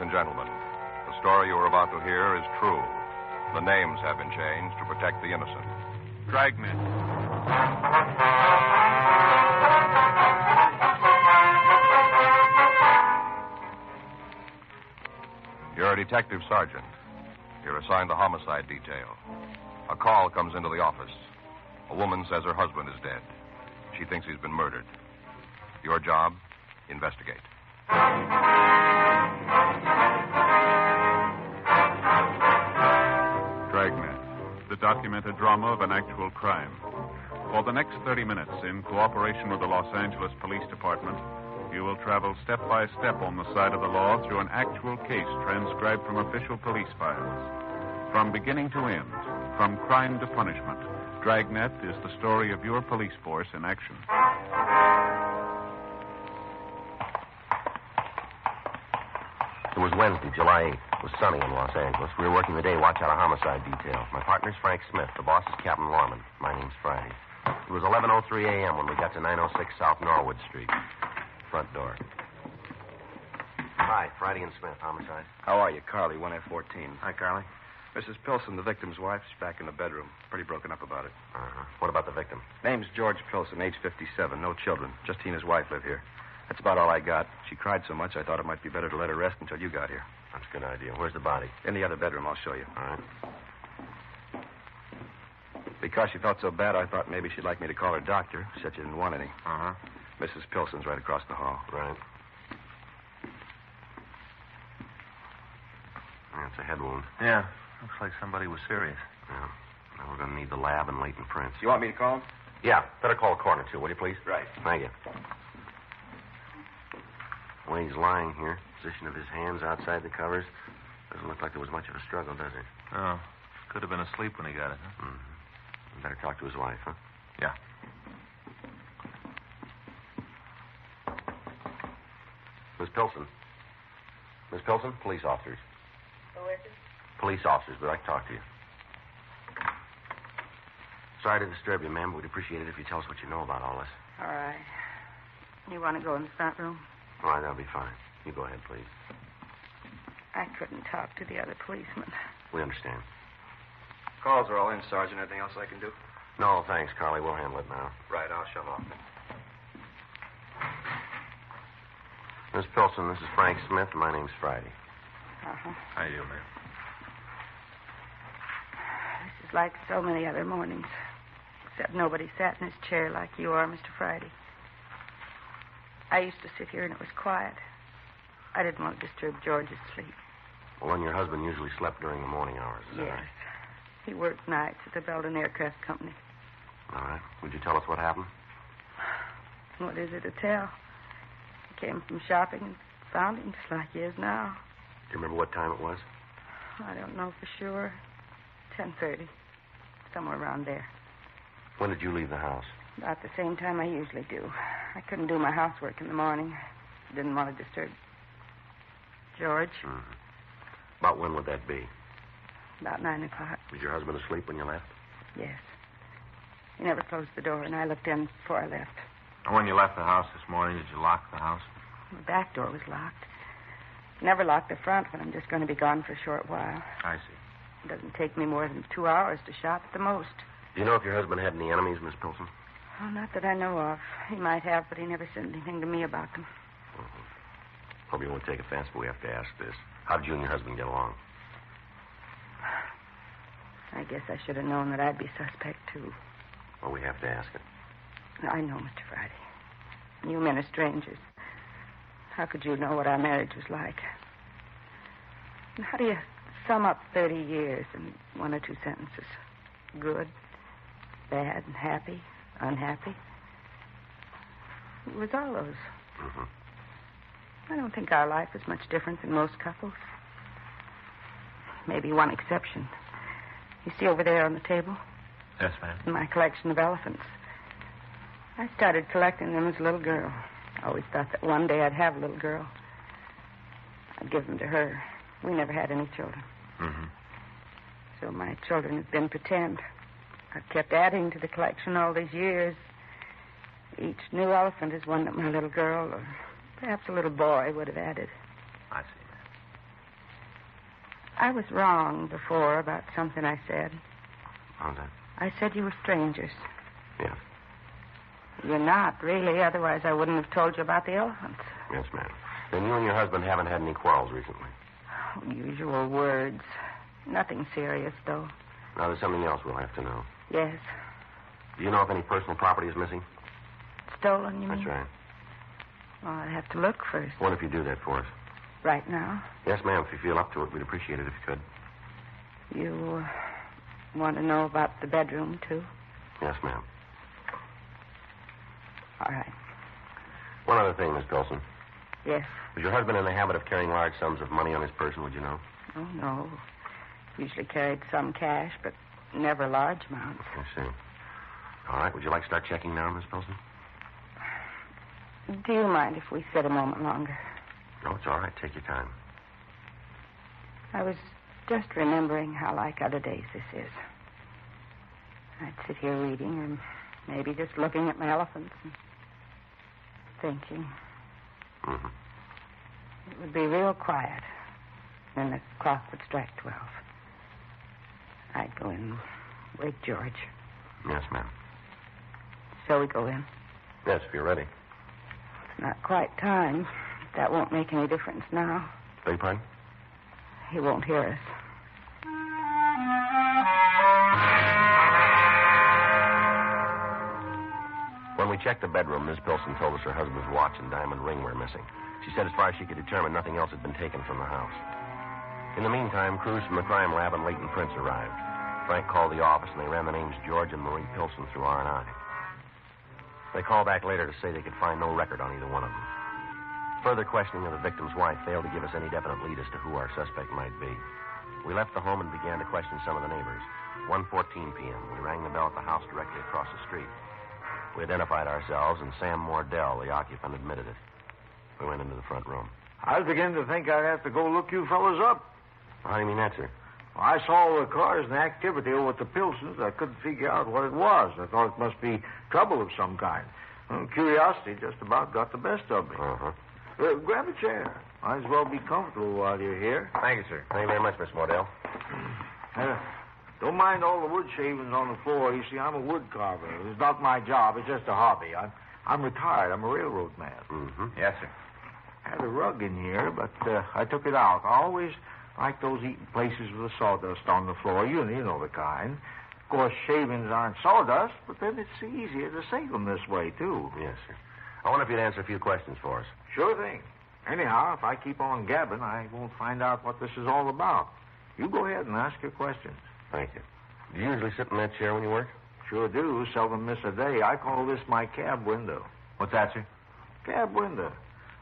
and gentlemen, the story you are about to hear is true. The names have been changed to protect the innocent. Dragnet. You're a detective sergeant. You're assigned the homicide detail. A call comes into the office. A woman says her husband is dead. She thinks he's been murdered. Your job, investigate. Dragnet, the documented drama of an actual crime. For the next 30 minutes, in cooperation with the Los Angeles Police Department, you will travel step by step on the side of the law through an actual case transcribed from official police files. From beginning to end, from crime to punishment, Dragnet is the story of your police force in action. It was Wednesday, July 8th. It was sunny in Los Angeles. We were working the day watch out of homicide detail. My partner's Frank Smith. The boss is Captain Lorman. My name's Friday. It was 11:03 a.m. when we got to 906 South Norwood Street. Front door. Hi, Friday and Smith, homicide. How are you, Carly, 1F14? Hi, Carly. Mrs. Pilson, the victim's wife, is back in the bedroom. Pretty broken up about it. Uh-huh. What about the victim? Name's George Pilson, age 57, no children. Just he and his wife live here. That's about all I got. She cried so much I thought it might be better to let her rest until you got here. That's a good idea. Where's the body? In the other bedroom, I'll show you. All right. Because she felt so bad, I thought maybe she'd like me to call her doctor. She said she didn't want any. Uh-huh. Mrs. Pilson's right across the hall. Right. That's a head wound. Yeah. Looks like somebody was serious. Yeah. Now we're going to need the lab and latent prints. You want me to call him? Yeah. Better call the coroner, too, will you, please? Right. Thank you. The way he's lying here, position of his hands outside the covers, doesn't look like there was much of a struggle, does it? Oh. Could have been asleep when he got it, huh? Mm-hmm. Better talk to his wife, huh? Yeah. Miss Pilson. Miss Pilson, police officers. Who is it? Police officers, we'd like to talk to you. Sorry to disturb you, ma'am, but we'd appreciate it if you tell us what you know about all this. All right. You want to go in the front room? All right, that'll be fine. You go ahead, please. I couldn't talk to the other policeman. We understand. Calls are all in, Sergeant. Anything else I can do? No, thanks, Carly. We'll handle it now. Right, I'll shove off. Miss Pilson, this is Frank Smith, and my name's Friday. Uh-huh. How you, man? This is like so many other mornings. Except nobody sat in his chair like you are, Mr. Friday. I used to sit here and it was quiet. I didn't want to disturb George's sleep. Well, then your husband usually slept during the morning hours, is that Yes. right? He worked nights at the Belden Aircraft Company. All right. Would you tell us what happened? What is it to tell? He came from shopping and found him just like he is now. Do you remember what time it was? I don't know for sure. 10:30. Somewhere around there. When did you leave the house? About the same time I usually do. I couldn't do my housework in the morning. Didn't want to disturb George. Mm-hmm. About when would that be? About 9 o'clock. Was your husband asleep when you left? Yes. He never closed the door, and I looked in before I left. When you left the house this morning, did you lock the house? The back door was locked. Never lock the front when I'm just going to be gone for a short while. I see. It doesn't take me more than 2 hours to shop at the most. Do you know if your husband had any enemies, Miss Pilson? Oh, not that I know of. He might have, but he never said anything to me about them. Mm-hmm. Hope you won't take offense, but we have to ask this. How did you and your husband get along? I guess I should have known that I'd be suspect, too. Well, we have to ask it. I know, Mr. Friday. You men are strangers. How could you know what our marriage was like? And how do you sum up 30 years in one or two sentences? Good, bad, and happy, unhappy. It was all those. Mm-hmm. I don't think our life is much different than most couples. Maybe one exception. You see over there on the table? Yes, ma'am. My collection of elephants. I started collecting them as a little girl. I always thought that one day I'd have a little girl. I'd give them to her. We never had any children. Mm-hmm. So my children have been pretend. I've kept adding to the collection all these years. Each new elephant is one that my little girl or perhaps a little boy would have added. I see, ma'am. I was wrong before about something I said. How's that? I said you were strangers. Yes. You're not, really. Otherwise, I wouldn't have told you about the elephants. Yes, ma'am. Then you and your husband haven't had any quarrels recently. Usual words. Nothing serious, though. Now, there's something else we'll have to know. Yes. Do you know if any personal property is missing? Stolen, you mean? That's right. Well, I'd have to look first. What if you do that for us? Right now? Yes, ma'am. If you feel up to it, we'd appreciate it if you could. You want to know about the bedroom, too? Yes, ma'am. All right. One other thing, Miss Pilson. Yes. Was your husband in the habit of carrying large sums of money on his person, would you know? Oh, no. Usually carried some cash, but never large amounts. I see. All right. Would you like to start checking now, Miss Pilson? Do you mind if we sit a moment longer? No, it's all right. Take your time. I was just remembering how like other days this is. I'd sit here reading, or maybe just looking at my elephants and thinking. Mm-hmm. It would be real quiet. Then the clock would strike 12. I'd go in and wake George. Yes, ma'am. Shall we go in? Yes, if you're ready. It's not quite time. That won't make any difference now. Beg your pardon? He won't hear us. When we checked the bedroom, Miss Pilson told us her husband's watch and diamond ring were missing. She said as far as she could determine, nothing else had been taken from the house. In the meantime, crews from the crime lab and Leighton Prince arrived. Frank called the office, and they ran the names George and Marie Pilson through R&I. They called back later to say they could find no record on either one of them. Further questioning of the victim's wife failed to give us any definite lead as to who our suspect might be. We left the home and began to question some of the neighbors. 1:14 p.m., we rang the bell at the house directly across the street. We identified ourselves, and Sam Mordell, the occupant, admitted it. We went into the front room. I was beginning to think I'd have to go look you fellas up. How do you mean that, sir? Well, I saw all the cars and activity over at the Pilsons. I couldn't figure out what it was. I thought it must be trouble of some kind. Well, curiosity just about got the best of me. Uh-huh. Grab a chair. Might as well be comfortable while you're here. Thank you, sir. Thank you very much, Miss Mordell. Don't mind all the wood shavings on the floor. You see, I'm a wood carver. It's not my job. It's just a hobby. I'm retired. I'm a railroad man. Mm-hmm. Yes, sir. I had a rug in here, but I took it out. I always like those eating places with the sawdust on the floor. You know the kind. Of course, shavings aren't sawdust, but then it's easier to save them this way, too. Yes, sir. I wonder if you'd answer a few questions for us. Sure thing. Anyhow, if I keep on gabbing, I won't find out what this is all about. You go ahead and ask your questions. Thank you. Do you usually sit in that chair when you work? Sure do. Seldom miss a day. I call this my cab window. What's that, sir? Cab window.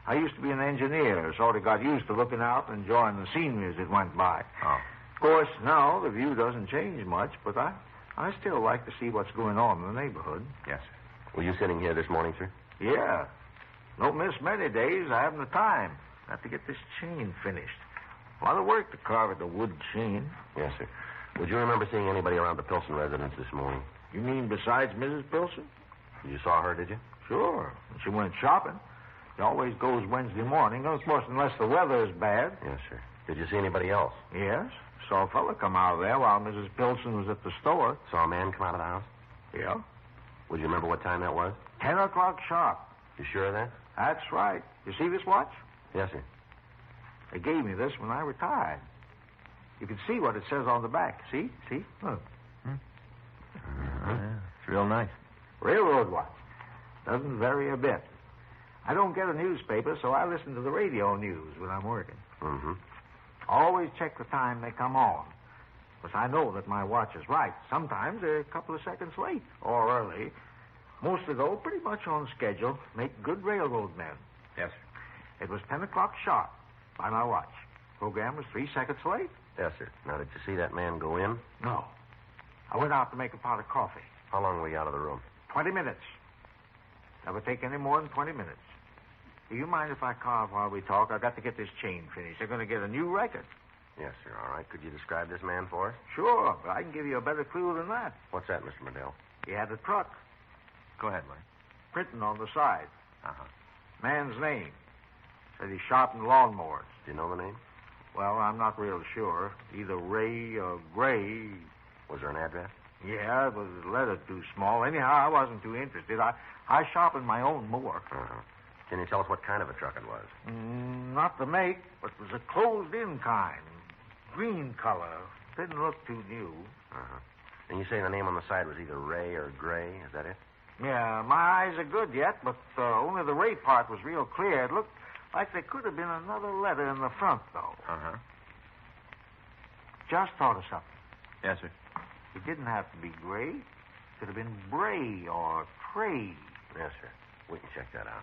I used to be an engineer. Sort of got used to looking out and enjoying the scenery as it went by. Oh. Of course, now the view doesn't change much, but I still like to see what's going on in the neighborhood. Yes, sir. Were you sitting here this morning, sir? Yeah. Don't miss many days. I haven't the time. I have to get this chain finished. A lot of work to carve at the wood chain. Yes, sir. Would you remember seeing anybody around the Pilson residence this morning? You mean besides Mrs. Pilson? You saw her, did you? Sure. She went shopping. She always goes Wednesday morning, of course, unless the weather is bad. Yes, sir. Did you see anybody else? Yes. Saw a fella come out of there while Mrs. Pilson was at the store. Saw a man come out of the house? Yeah. Would you remember what time that was? 10 o'clock sharp. You sure of that? That's right. You see this watch? Yes, sir. They gave me this when I retired. You can see what it says on the back. See? Look. Yeah, it's real nice. Railroad watch. Doesn't vary a bit. I don't get a newspaper, so I listen to the radio news when I'm working. Mm-hmm. Always check the time they come on. Because I know that my watch is right. Sometimes they're a couple of seconds late or early. Mostly, though, pretty much on schedule. Make good railroad men. Yes, sir. It was 10 o'clock sharp by my watch. Program was 3 seconds late. Yes, sir. Now, did you see that man go in? No. I went out to make a pot of coffee. How long were you out of the room? 20 minutes. Never take any more than 20 minutes. Do you mind if I carve while we talk? I've got to get this chain finished. They're going to get a new record. Yes, sir. All right. Could you describe this man for us? Sure, but I can give you a better clue than that. What's that, Mr. Mordell? He had a truck. Go ahead, Larry. Printing on the side. Uh-huh. Man's name. Said he sharpened lawnmowers. Do you know the name? Well, I'm not real sure. Either Ray or Gray. Was there an address? Yeah, it was a letter too small. Anyhow, I wasn't too interested. I sharpened my own more. Uh-huh. Can you tell us what kind of a truck it was? Not the make, but it was a closed-in kind. Green color. Didn't look too new. Uh-huh. And you say the name on the side was either Ray or Gray. Is that it? Yeah, my eyes are good yet, but only the Ray part was real clear. It looked like there could have been another letter in the front, though. Uh-huh. Just thought of something. Yes, sir. It didn't have to be Gray. It could have been Bray or Trey. Yes, sir. We can check that out.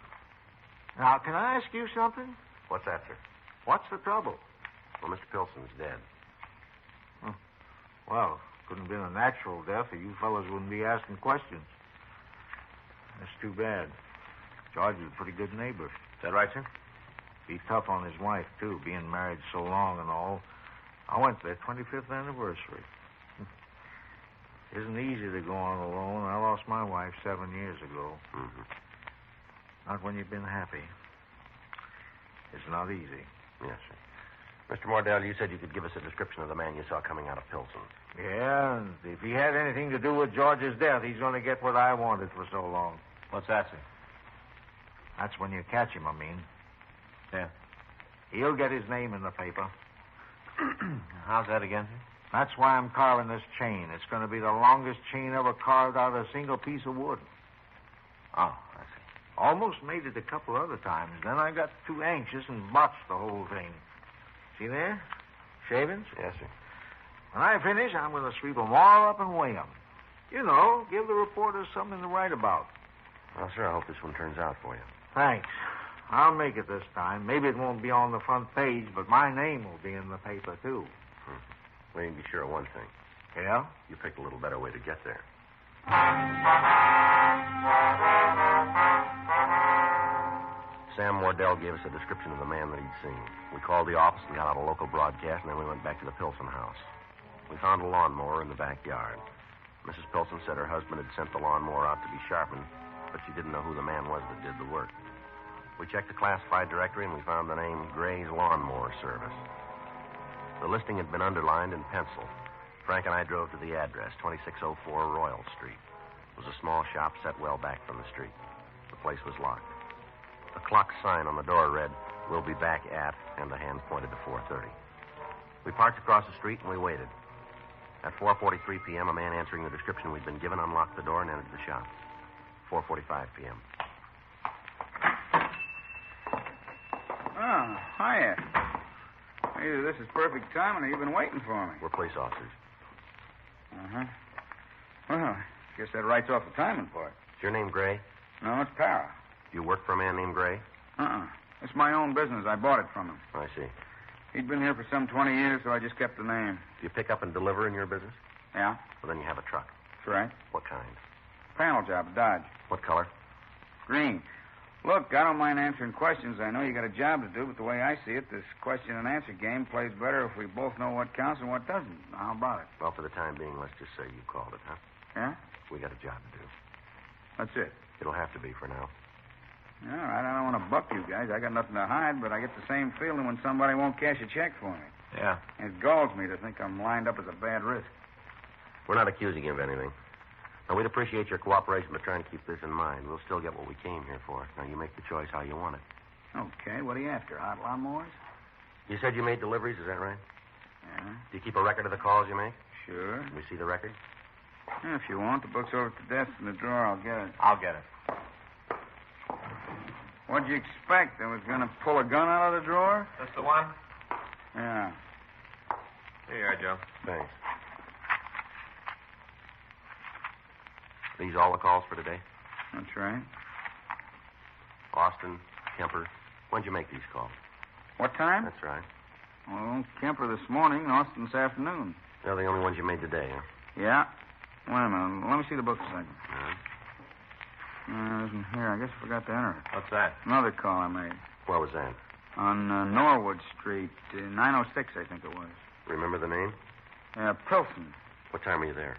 Now, can I ask you something? What's that, sir? What's the trouble? Well, Mr. Pilson's dead. Well, couldn't have been a natural death, or you fellas wouldn't be asking questions. That's too bad. George is a pretty good neighbor. Is that right, sir? He's tough on his wife, too, being married so long and all. I went to their 25th anniversary. Isn't easy to go on alone. I lost my wife 7 years ago. Mm-hmm. Not when you've been happy. It's not easy. Yes, sir. Mr. Mordell, you said you could give us a description of the man you saw coming out of Pilsen. Yeah, and if he had anything to do with George's death, he's going to get what I wanted for so long. What's that, sir? That's when you catch him, I mean. Yeah. He'll get his name in the paper. How's that again, sir? That's why I'm carving this chain. It's going to be the longest chain ever carved out of a single piece of wood. Oh, I see. Almost made it a couple other times. Then I got too anxious and botched the whole thing. See there? Shavings? Yes, sir. When I finish, I'm going to sweep them all up and weigh them. You know, give the reporters something to write about. Well, sir, I hope this one turns out for you. Thanks. I'll make it this time. Maybe it won't be on the front page, but my name will be in the paper, too. Well, you can be sure of one thing. Yeah? You picked a little better way to get there. Sam Wardell gave us a description of the man that he'd seen. We called the office and got out a local broadcast, and then we went back to the Pilson house. We found a lawnmower in the backyard. Mrs. Pilson said her husband had sent the lawnmower out to be sharpened, but she didn't know who the man was that did the work. We checked the classified directory, and we found the name Gray's Lawnmower Service. The listing had been underlined in pencil. Frank and I drove to the address, 2604 Royal Street. It was a small shop set well back from the street. The place was locked. A clock sign on the door read, "We'll be back at," and the hand pointed to 4:30. We parked across the street and we waited. At 4:43 p.m., a man answering the description we'd been given unlocked the door and entered the shop. 4:45 p.m. Oh, hiya. Either this is perfect timing or you've been waiting for me. We're police officers. Uh-huh. Well, I guess that writes off the timing part. Is your name Gray? No, it's Para. You work for a man named Gray? Uh-uh. It's my own business. I bought it from him. I see. He'd been here for some 20 years, so I just kept the name. Do you pick up and deliver in your business? Yeah? Well, then you have a truck. That's right. What kind? Panel job at Dodge. What color? Green. Look, I don't mind answering questions. I know you got a job to do, but the way I see it, this question and answer game plays better if we both know what counts and what doesn't. How about it? Well, for the time being, let's just say you called it, huh? Yeah? We got a job to do. That's it. It'll have to be for now. All right, I don't want to buck you guys. I got nothing to hide, but I get the same feeling when somebody won't cash a check for me. Yeah. It galls me to think I'm lined up as a bad risk. We're not accusing you of anything. Now, we'd appreciate your cooperation, but trying to keep this in mind. We'll still get what we came here for. Now, you make the choice how you want it. Okay, what are you after? Hot lawnmowers? You said you made deliveries, is that right? Yeah, Do you keep a record of the calls you make? sure. Can we see the record? Yeah, if you want, the book's over at the desk in the drawer. I'll get it. I'll get it. What'd you expect? I was going to pull a gun out of the drawer? That's the one? Yeah. Here you are, Joe. Thanks. These all the calls for today? That's right. Austin, Kemper. When'd you make these calls? What time? That's right. Well, Kemper this morning, Austin this afternoon. They're the only ones you made today, huh? Yeah. Wait a minute. Let me see the book a second. All right. It isn't here. I guess I forgot to enter it. What's that? Another call I made. What was that? On Norwood Street, 906, I think it was. Remember the name? Pilson. What time were you there?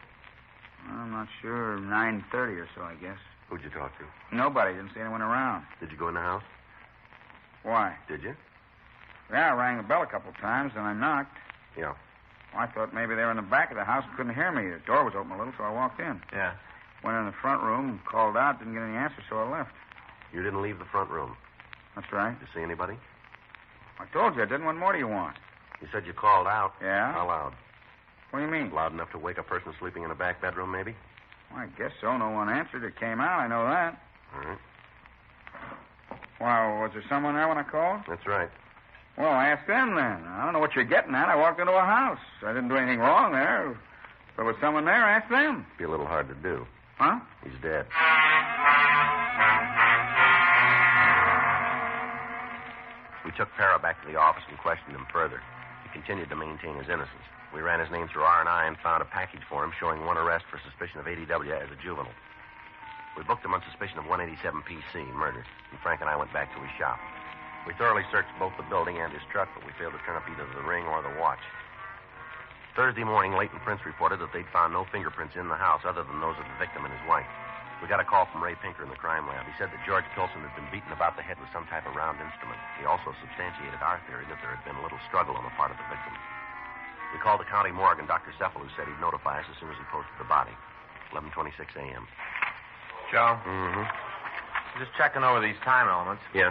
I'm not sure. 9:30 or so, I guess. Who'd you talk to? Nobody. Didn't see anyone around. Did you go in the house? Why? Did you? Yeah, I rang the bell a couple of times, and I knocked. Yeah. Well, I thought maybe they were in the back of the house and couldn't hear me. The door was open a little, so I walked in. Yeah. Went in the front room, called out, didn't get any answer, so I left. You didn't leave the front room. That's right. Did you see anybody? I told you I didn't. What more do you want? You said you called out. Yeah? How loud? What do you mean? Loud enough to wake a person sleeping in a back bedroom, maybe? Well, I guess so. No one answered. It came out. I know that. All right. Well, was there someone there when I called? That's right. Well, ask them then. I don't know what you're getting at. I walked into a house. I didn't do anything wrong there. If there was someone there, ask them. Be a little hard to do. Huh? He's dead. We took Para back to the office and questioned him further. He continued to maintain his innocence. We ran his name through R&I and found a package for him showing one arrest for suspicion of ADW as a juvenile. We booked him on suspicion of 187 PC, murder, and Frank and I went back to his shop. We thoroughly searched both the building and his truck, but we failed to turn up either the ring or the watch. Thursday morning, Leighton Prince reported that they'd found no fingerprints in the house other than those of the victim and his wife. We got a call from Ray Pinker in the crime lab. He said that George Pilson had been beaten about the head with some type of round instrument. He also substantiated our theory that there had been a little struggle on the part of the victim. We called the county morgue, and Dr. Cephalou said he'd notify us as soon as he posted the body. 11:26 a.m. Joe? Mm-hmm. Just checking over these time elements. Yeah?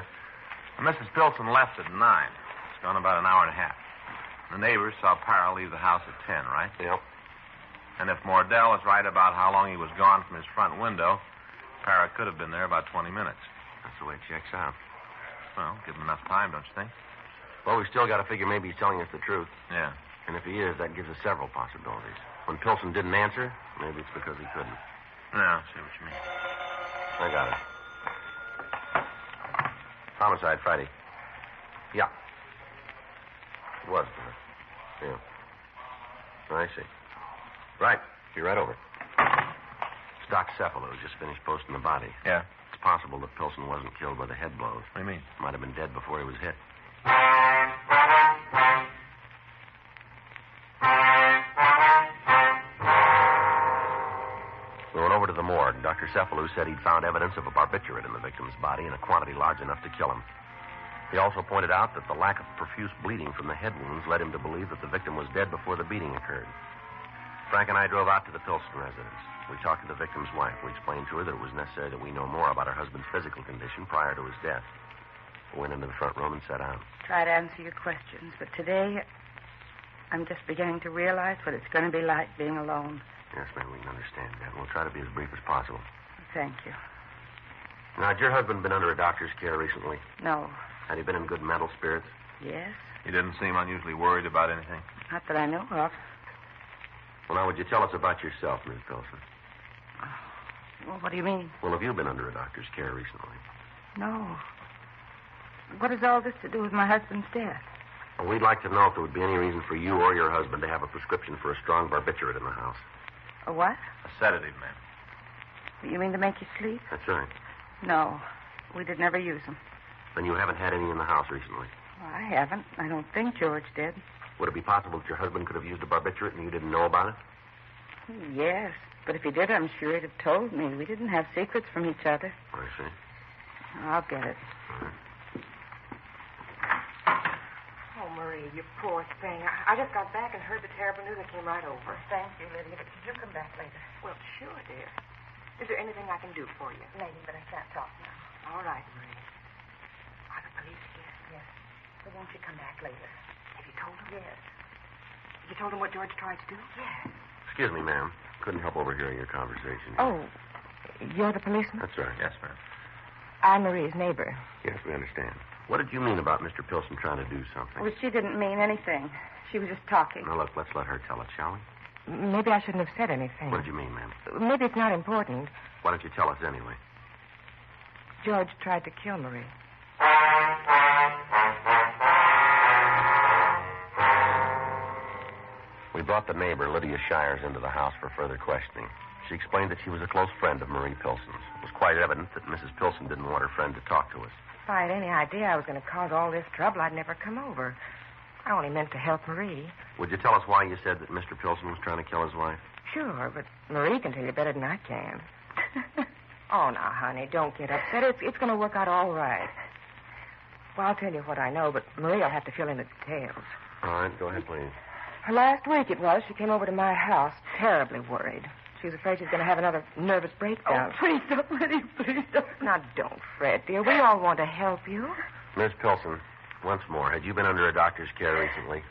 Mrs. Pilson left at 9. It's gone about an hour and a half. The neighbors saw Para leave the house at 10, right? Yep. And if Mordell is right about how long he was gone from his front window, Para could have been there about 20 minutes. That's the way it checks out. Well, give him enough time, don't you think? Well, we still got to figure maybe he's telling us the truth. Yeah. And if he is, that gives us several possibilities. When Pilson didn't answer, maybe it's because he couldn't. Yeah, I see what you mean. I got it. Homicide, Friday. Yeah. It was, yeah. I see. Right. Be right over. It's Doc Cephalou who just finished posting the body. Yeah? It's possible that Pilson wasn't killed by the head blows. What do you mean? Might have been dead before he was hit. We went over to the morgue. Dr. Cephalou said he'd found evidence of a barbiturate in the victim's body in a quantity large enough to kill him. He also pointed out that the lack of profuse bleeding from the head wounds led him to believe that the victim was dead before the beating occurred. Frank and I drove out to the Pilson residence. We talked to the victim's wife. We explained to her that it was necessary that we know more about her husband's physical condition prior to his death. We went into the front room and sat down. Try to answer your questions, but today I'm just beginning to realize what it's going to be like being alone. Yes, ma'am, we can understand that. We'll try to be as brief as possible. Thank you. Now, had your husband been under a doctor's care recently? No. Had he been in good mental spirits? Yes? He didn't seem unusually worried about anything. Not that I know of. Well, now, would you tell us about yourself, Miss Pilson? Well, what do you mean? Well, have you been under a doctor's care recently? No. What has all this to do with my husband's death? Well, we'd like to know if there would be any reason for you or your husband to have a prescription for a strong barbiturate in the house. A what? A sedative, ma'am. You mean to make you sleep? That's right. No. We did never use them. Then you haven't had any in the house recently. Well, I haven't. I don't think George did. Would it be possible that your husband could have used a barbiturate and you didn't know about it? Yes. But if he did, I'm sure he'd have told me. We didn't have secrets from each other. I see. I'll get it. All right. Oh, Marie, you poor thing. I just got back and heard the terrible news. I came right over. Thank you, Lydia. But could you come back later? Well, sure, dear. Is there anything I can do for you? Maybe, but I can't talk now. All right, Marie. Are the police here? Yes. But won't you come back later? Have you told them? Yes. You told them what George tried to do? Yes. Excuse me, ma'am. Couldn't help overhearing your conversation. Oh, you're the policeman? That's right. Yes, ma'am. I'm Marie's neighbor. Yes, we understand. What did you mean about Mr. Pilson trying to do something? Well, she didn't mean anything. She was just talking. Now, look, let's let her tell it, shall we? Maybe I shouldn't have said anything. What did you mean, ma'am? Maybe it's not important. Why don't you tell us anyway? George tried to kill Marie. We brought the neighbor, Lydia Shires, into the house for further questioning. She explained that she was a close friend of Marie Pilson's. It was quite evident that Mrs. Pilson didn't want her friend to talk to us. If I had any idea I was going to cause all this trouble, I'd never come over. I only meant to help Marie. Would you tell us why you said that Mr. Pilson was trying to kill his wife? Sure, but Marie can tell you better than I can. Oh, now, honey, don't get upset. It's going to work out all right. Well, I'll tell you what I know, but Maria'll have to fill in the details. All right, go ahead, please. Last week it was, she came over to my house, terribly worried. She was afraid she was going to have another nervous breakdown. Oh, please don't, Lydia, please don't. Now, don't fret, dear. We all want to help you. Miss Pilson, once more, had you been under a doctor's care recently?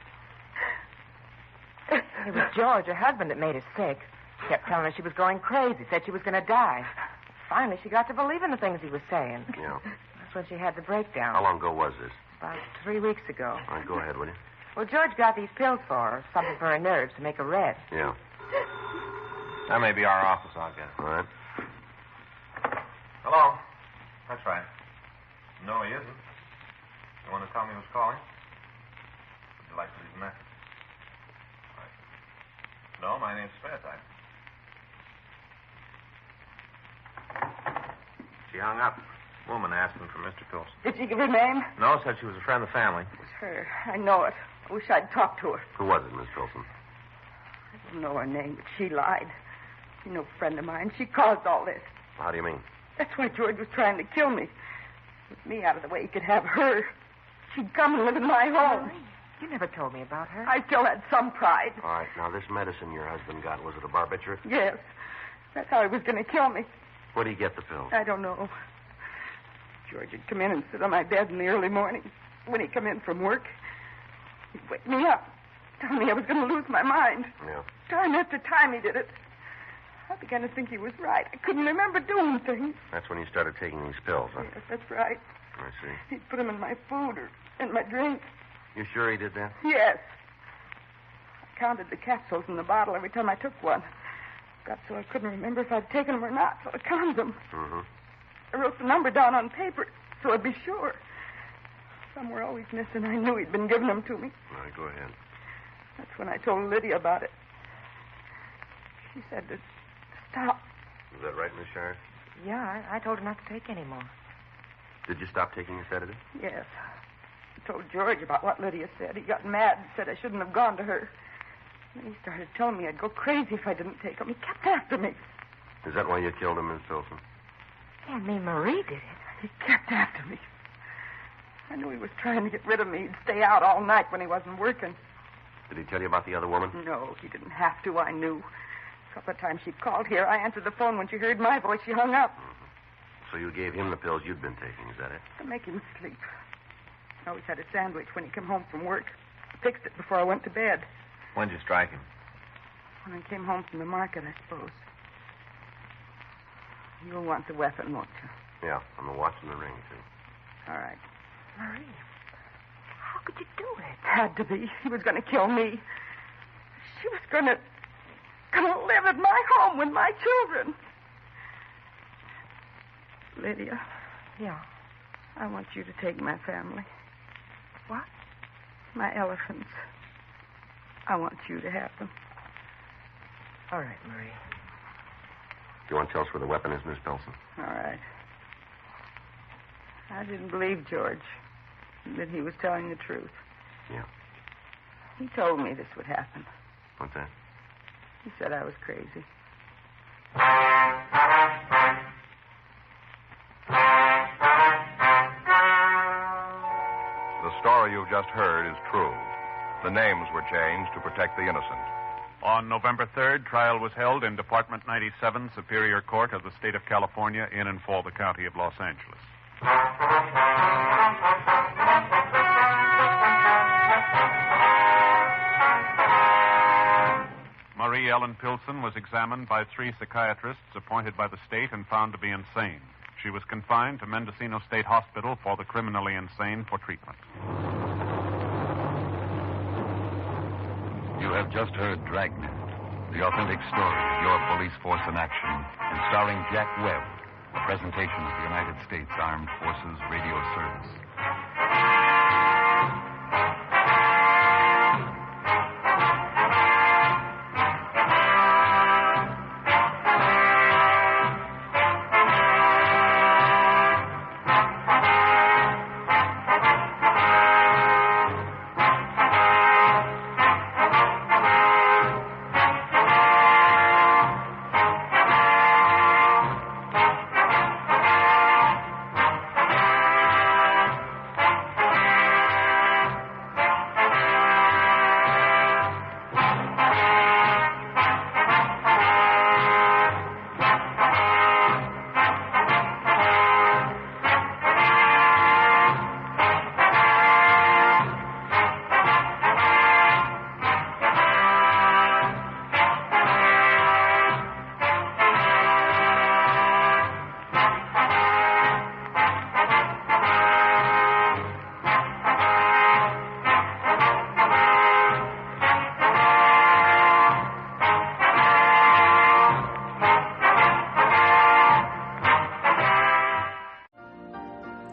It was George, her husband, that made her sick. He kept telling her she was going crazy, said she was going to die. Finally, she got to believe in the things he was saying. Yeah. That's when she had the breakdown. How long ago was this? About 3 weeks ago. All right, go ahead, will you? Well, George got these pills for her, something for her nerves to make her red. Yeah. That may be our office, I'll get it. All right. Hello? That's right. No, he isn't. You want to tell me who's calling? Would you like to leave a message? Right. No, my name's Smith. She hung up. Woman asking for Mr. Pilson. Did she give her name? No, said she was a friend of the family. It was her. I know it. I wish I'd talked to her. Who was it, Miss Pilson? I don't know her name, but she lied. She's no friend of mine. She caused all this. How do you mean? That's why George was trying to kill me. With me out of the way, he could have her. She'd come and live in my home. You never told me about her. I still had some pride. All right, now this medicine your husband got, was it a barbiturate? Yes. That's how he was going to kill me. Where did he get the pills? I don't know. George would come in and sit on my bed in the early morning. When he'd come in from work, he'd wake me up, tell me I was going to lose my mind. Yeah. Time after time he did it. I began to think he was right. I couldn't remember doing things. That's when you started taking these pills, huh? Yes, that's right. I see. He'd put them in my food or in my drink. You sure he did that? Yes. I counted the capsules in the bottle every time I took one. Got so I couldn't remember if I'd taken them or not, so I counted them. Mm-hmm. I wrote the number down on paper so I'd be sure. Some were always missing. I knew he'd been giving them to me. All right, go ahead. That's when I told Lydia about it. She said to stop. Is that right, Miss Shire? Yeah, I told her not to take any more. Did you stop taking the sedative? Yes. I told George about what Lydia said. He got mad and said I shouldn't have gone to her. Then he started telling me I'd go crazy if I didn't take them. He kept after me. Is that why you killed him, Miss Pilson? Can't mean Marie did it. He kept after me. I knew he was trying to get rid of me. He'd stay out all night when he wasn't working. Did he tell you about the other woman? No, he didn't have to. I knew. A couple of times she called here. I answered the phone. When she heard my voice, she hung up. Mm-hmm. So you gave him the pills you'd been taking, is that it? To make him sleep. I always had a sandwich when he came home from work. I fixed it before I went to bed. When'd you strike him? When I came home from the market, I suppose. You'll want the weapon, won't you? Yeah, and the watch and the ring, too. All right. Marie, how could you do it? Had to be. He was going to kill me. She was going to live at my home with my children. Lydia. Yeah. I want you to take my family. What? My elephants. I want you to have them. All right, Marie. Do you want to tell us where the weapon is, Miss Pilson? All right. I didn't believe George, that he was telling the truth. Yeah. He told me this would happen. What's that? He said I was crazy. The story you've just heard is true. The names were changed to protect the innocent. On November 3rd, trial was held in Department 97, Superior Court of the State of California, in and for the County of Los Angeles. Marie Ellen Pilson was examined by 3 psychiatrists appointed by the state and found to be insane. She was confined to Mendocino State Hospital for the criminally insane for treatment. You have just heard Dragnet, the authentic story of your police force in action, and starring Jack Webb, a presentation of the United States Armed Forces Radio Service.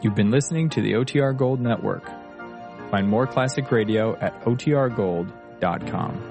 You've been listening to the OTR Gold Network. Find more classic radio at otrgold.com.